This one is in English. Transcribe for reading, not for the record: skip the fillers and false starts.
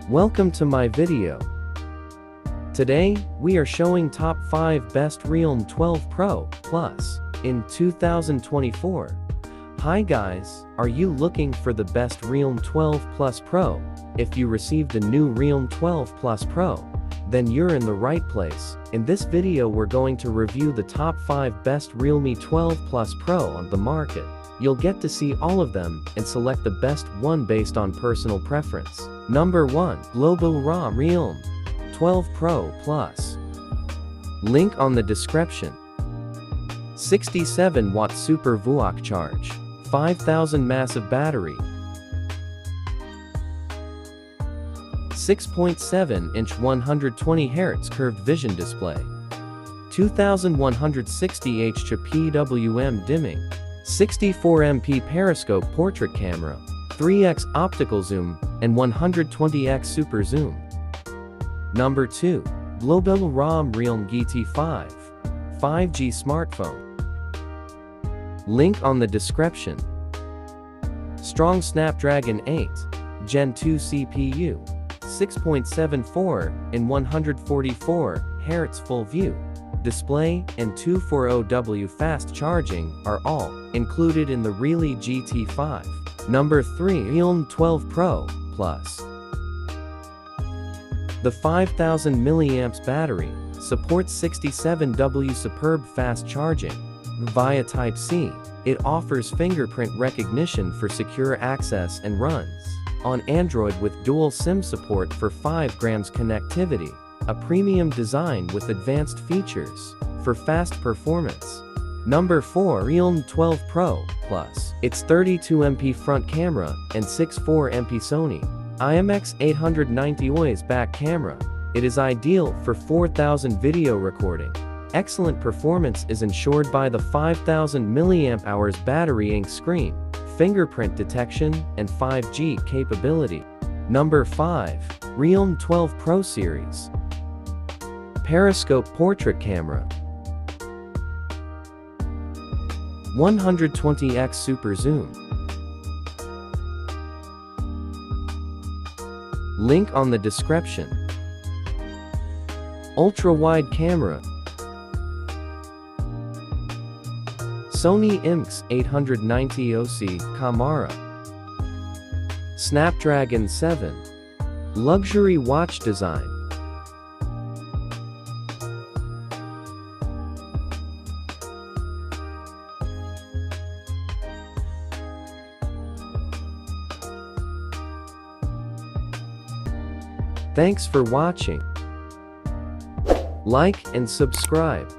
Welcome to my video. Today, we are showing top 5 best Realme 12 Pro Plus in 2024. Hi guys, are you looking for the best Realme 12 Plus Pro? If you received a new Realme 12 Plus Pro, then you're in the right place. In this video we're going to review the top 5 best Realme 12 Plus Pro on the market. You'll get to see all of them and select the best one based on personal preference. Number 1. Global RAW Realme 12 Pro Plus. Link on the description. 67-watt SuperVOOC charge. 5000 massive battery. 6.7-inch 120Hz curved vision display. 2160 Hz PWM dimming. 64MP Periscope portrait camera. 3x optical zoom, and 120x super zoom. Number 2. Global RAW Realme GT5 5G Smartphone. Link on the description. Strong Snapdragon 8 Gen 2 CPU. 6.74 in 144 Hz full view display and 240W fast charging are all included in the Realme GT5. Number 3. Realme 12 Pro Plus. The 5000 mAh battery supports 67W superb fast charging via Type-C. It offers fingerprint recognition for secure access and runs on Android with dual SIM support for 5 grams connectivity. A premium design with advanced features for fast performance. Number 4. Realme 12 Pro Plus. Its 32MP front camera and 64MP Sony IMX890 OIS back camera. It is ideal for 4000 video recording. Excellent performance is ensured by the 5000 mAh battery ink screen, fingerprint detection, and 5G capability. Number 5. Realme 12 Pro Series. Periscope portrait camera. 120x super zoom. Link on the description. Ultra-wide camera. Sony IMX890 OIS camera. Snapdragon 7. Luxury watch design. Thanks for watching. Like and subscribe.